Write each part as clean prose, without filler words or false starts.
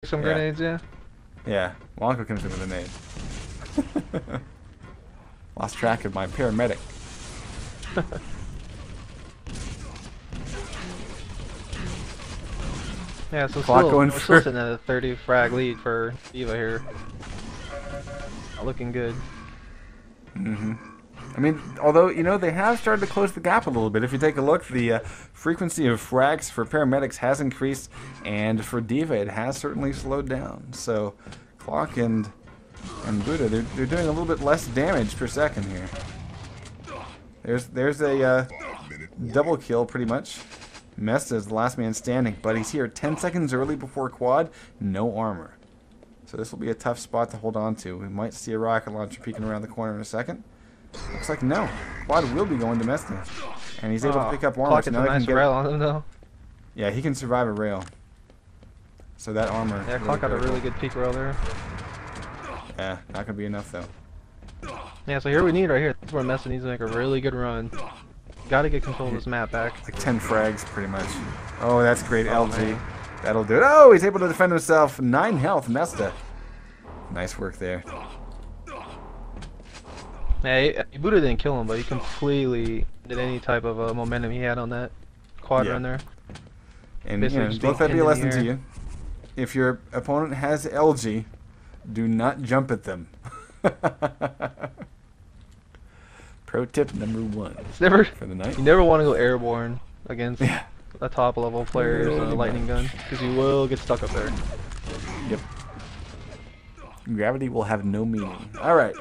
Some grenades, yeah. Yeah, Wonka comes in with a nade. Lost track of my paramedic. Yeah, so Clock still, going we're still for- sitting at a 30 frag lead for DEVA here. Not looking good. Mm-hmm. I mean, although, you know, they have started to close the gap a little bit. If you take a look, the frequency of frags for paramedics has increased, and for DEVA it has certainly slowed down. So, Clock and Buddha, they're doing a little bit less damage per second here. There's a double kill, pretty much. Mesta is the last man standing, but he's here 10 seconds early before quad, no armor. So this will be a tough spot to hold on to. We might see a rocket launcher peeking around the corner in a second. Looks like no. Quad will be going to Mesta. And he's able to pick up armor. Clock So gets now a they can nice get rail on him though. Yeah, he can survive a rail. So that armor. Yeah, Clock got a really good peak rail there. Yeah, not going to be enough though. Yeah, so here we need right here. This is where Mesta needs to make a really good run. Gotta get control of this map back. Like 10 frags, pretty much. Oh, that's great, Oh, LG. man. That'll do it. Oh, he's able to defend himself. 9 health, Mesta. Nice work there. Yeah, Buddha didn't kill him, but he completely did any type of momentum he had on that quad run there. And Basically you know, just let that being be a pinned in lesson the to air. you. If your opponent has LG, do not jump at them. Pro tip number 1 It's never, for the night. you never want to go airborne against Yeah. a top level player's lightning gun, because you will get stuck up there. Yep. Gravity will have no meaning. Alright.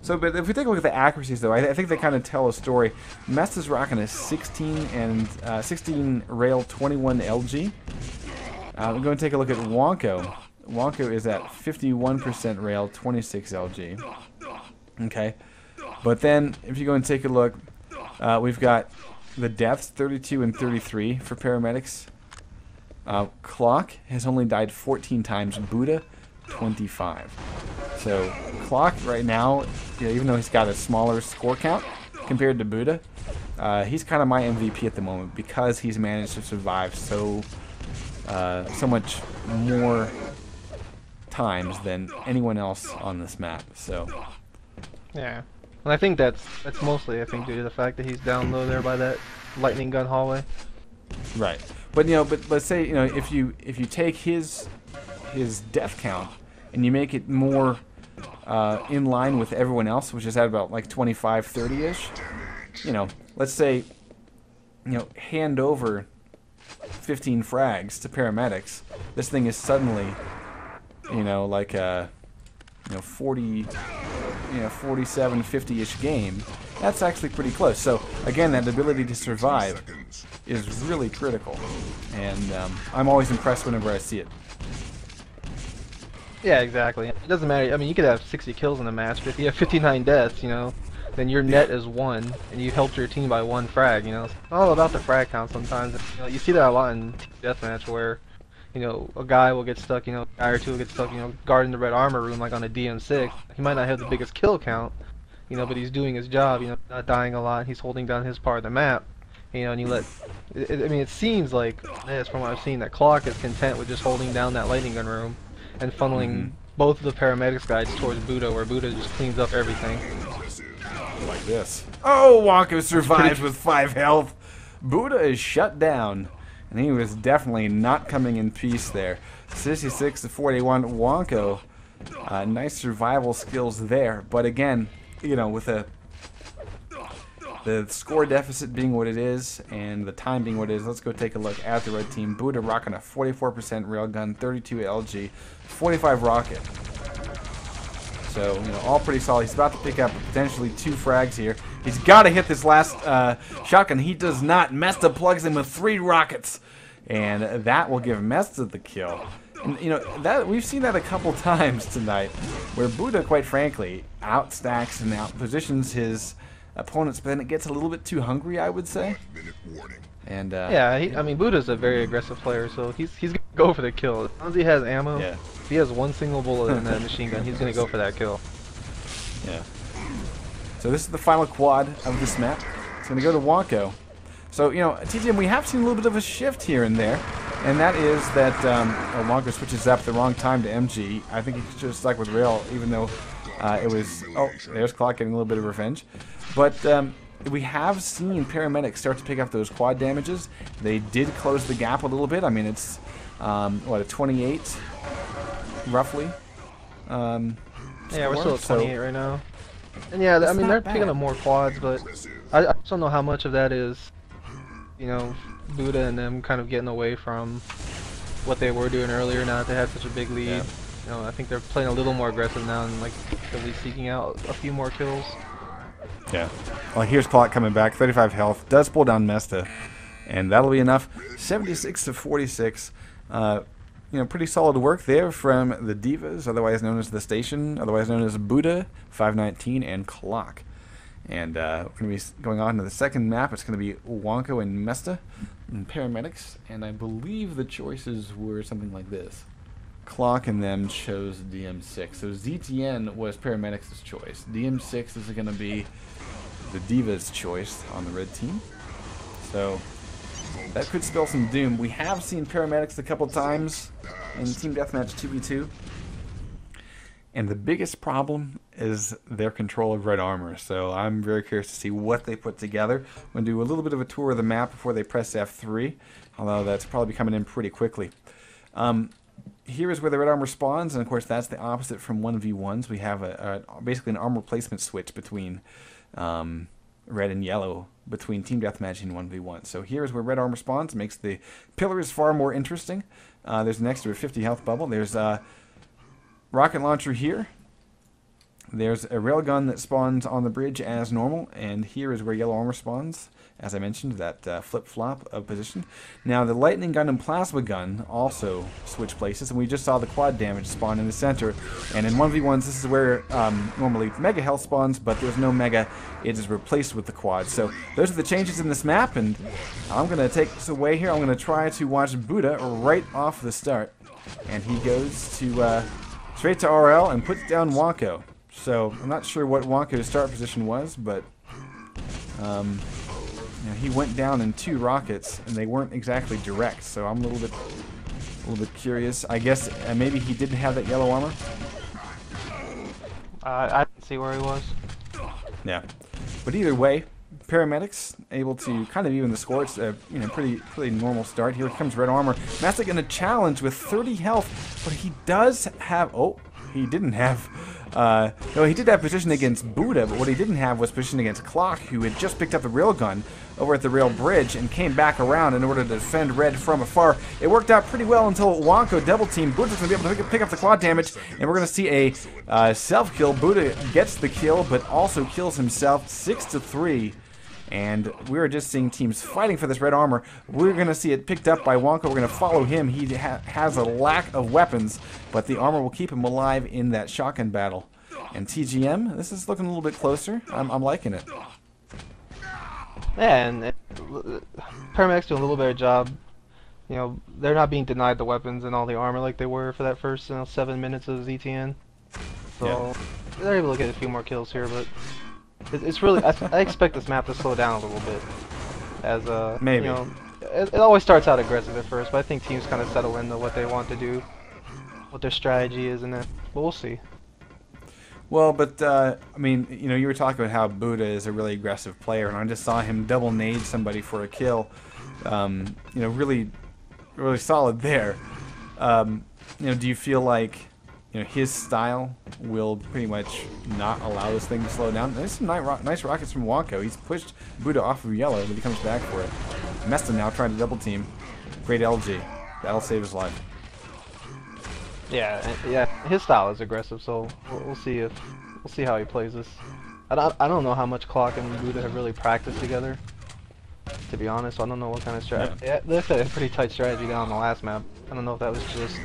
So, but if we take a look at the accuracies, though, I think they kind of tell a story. Mesta's rocking a 16 rail 21 LG. We're going to take a look at Wonko. Wonko is at 51% rail 26 LG. Okay. But then, if you go and take a look, we've got the deaths 32 and 33 for paramedics. Clock has only died 14 times. Buddha 25. So Clock right now, you know, even though he's got a smaller score count compared to Buddha, he's kind of my MVP at the moment because he's managed to survive so much more times than anyone else on this map. So Yeah. And I think that's mostly, I think, due to the fact that he's down low there by that lightning gun hallway. right, but you know, but let's say, you know, if you take his death count and you make it more in line with everyone else, which is at about like 25, 30-ish, you know, let's say, you know, hand over 15 frags to paramedics, this thing is suddenly, you know, like a, you know, 40, you know, 47, 50-ish game. That's actually pretty close. So again, that ability to survive is really critical, and I'm always impressed whenever I see it. Yeah, exactly. It doesn't matter. I mean, you could have 60 kills in a match, but if you have 59 deaths, you know, then your net is 1, and you helped your team by 1 frag, you know. It's all about the frag count sometimes. You know, you see that a lot in team deathmatch where, you know, a guy will get stuck, you know, a guy or two will get stuck, you know, guarding the red armor room like on a DM6. He might not have the biggest kill count, you know, but he's doing his job, you know, not dying a lot. He's holding down his part of the map, you know, and you let... I mean, it seems like, this, from what I've seen, that Clock is content with just holding down that lightning gun room and funneling both of the paramedics guys towards Buddha, where Buddha just cleans up everything. Like this. Oh, Wonka survives with 5 health. Buddha is shut down, and he was definitely not coming in peace there. 66 to 41. Wonko, nice survival skills there, but again, you know, with the score deficit being what it is and the time being what it is, let's go take a look at the red team. Buddha rocking a 44% railgun, 32 LG, 45 rocket. So, you know, all pretty solid. He's about to pick up potentially 2 frags here. He's got to hit this last shotgun. He does not. Mesta plugs him with 3 rockets, and that will give Mesta the kill. And, you know, that we've seen that a couple times tonight, where Buddha, quite frankly, outstacks and outpositions his opponents, but then it gets a little bit too hungry, I would say. And yeah, I mean, Buddha's a very aggressive player, so he's gonna go for the kill. As long as he has ammo, if he has 1 single bullet in that machine gun, he's gonna go for that kill. Yeah. So this is the final quad of this map. It's gonna go to Wonko. So, you know, TTM, we have seen a little bit of a shift here and there. and that is that Wonka switches up the wrong time to MG. I think he should have stuck with Rail, even though it was... Oh, there's Clock getting a little bit of revenge. But we have seen Paramedics start to pick up those quad damages. They did close the gap a little bit. I mean, it's, what, a 28, roughly? Yeah, we're still at 28 right now. And yeah, I mean, they're picking up more quads, but I just don't know how much of that is, you know, Buddha and them kind of getting away from what they were doing earlier now that they had such a big lead. Yeah. You know, I think they're playing a little more aggressive now and like at least seeking out a few more kills. Yeah. Well, here's Clock coming back, 35 health, does pull down Mesta, and that'll be enough. 76 to 46. You know, pretty solid work there from the Divas, otherwise known as the Station, otherwise known as Buddha, 519, and Clock. And we're going to be going on to the second map. It's going to be Wonko and Mesta and Paramedics, and I believe the choices were something like this. Clock and them chose DM6. So ZTN was Paramedics' choice. DM6 is going to be the Divas' choice on the red team. So that could spell some doom. We have seen Paramedics a couple times in Team Deathmatch 2v2. And the biggest problem is their control of red armor. So I'm very curious to see what they put together. I'm going to do a little bit of a tour of the map before they press F3. Although that's probably coming in pretty quickly. Here is where the red armor spawns. And of course that's the opposite from 1v1s. We have basically an armor placement switch between red and yellow between Team Deathmatch and 1v1. So here's where red armor spawns. Makes the pillars far more interesting. There's an extra 50 health bubble. There's a rocket launcher here. There's a railgun that spawns on the bridge as normal. And here is where yellow armor spawns. As I mentioned, that flip-flop of position. Now the lightning gun and plasma gun also switch places. And we just saw the quad damage spawn in the center. And in 1v1s, this is where normally mega health spawns, but there's no mega. It is replaced with the quad. So those are the changes in this map. And I'm going to take this away here. I'm going to try to watch Buddha right off the start. And he goes to straight to RL and puts down Wonko. So I'm not sure what Wonko's start position was, but you know, he went down in 2 rockets, and they weren't exactly direct. So I'm a little bit curious. I guess maybe he didn't have that yellow armor. I didn't see where he was. Yeah, but either way, Paramedics able to kind of even the score. It's a pretty normal start. Here comes red armor. Masta going to challenge with 30 health, but he does have. Oh, he didn't have. No, he did have position against Buddha, but what he didn't have was position against Clock, who had just picked up the railgun over at the rail bridge and came back around in order to defend red from afar. It worked out pretty well until Wonko double teamed. Buddha's going to be able to pick up the quad damage, and we're going to see a self-kill. Buddha gets the kill, but also kills himself 6-3. And we're just seeing teams fighting for this red armor. We're going to see it picked up by Wonko. We're going to follow him. He has a lack of weapons, but the armor will keep him alive in that shotgun battle. And TGM, this is looking a little bit closer. I'm liking it. Yeah, and Paramedics doing a little better job. You know, they're not being denied the weapons and all the armor like they were for that first 7 minutes of ZTN. So yeah, they're able to get a few more kills here, but it's really I expect this map to slow down a little bit. As maybe. You know, it always starts out aggressive at first, but I think teams kind of settle into what they want to do, what their strategy is, and then we'll see. Well, but I mean, you know, you were talking about how Buddha is a really aggressive player, and I just saw him double nade somebody for a kill. You know, really solid there. You know, do you feel like, you know, his style will pretty much not allow this thing to slow down? There's some nice rockets from Wonko. He's pushed Buddha off of yellow, but he comes back for it. Mesta now trying to double team. Great LG. That'll save his life. Yeah, his style is aggressive, so we'll see how he plays this. I don't know how much Clock and Buddha have really practiced together, to be honest. So I don't know what kind of strategy. Yeah, they had a pretty tight strategy down on the last map. I don't know if that was just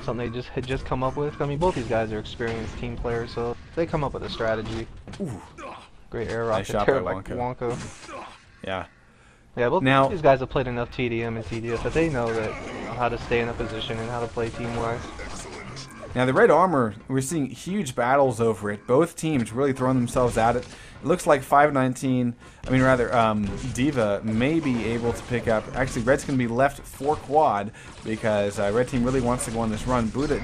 something they had just come up with. I mean, both these guys are experienced team players, so they come up with a strategy. Ooh. Great air rocket tear by Wonko. Yeah. Yeah, both these guys have played enough TDM and TDS that they know how to stay in a position and how to play team-wise. Now the red armor, we're seeing huge battles over it. Both teams really throwing themselves at it. It looks like 519, DEVA may be able to pick up. Actually, red's going to be left for quad because red team really wants to go on this run. Buddha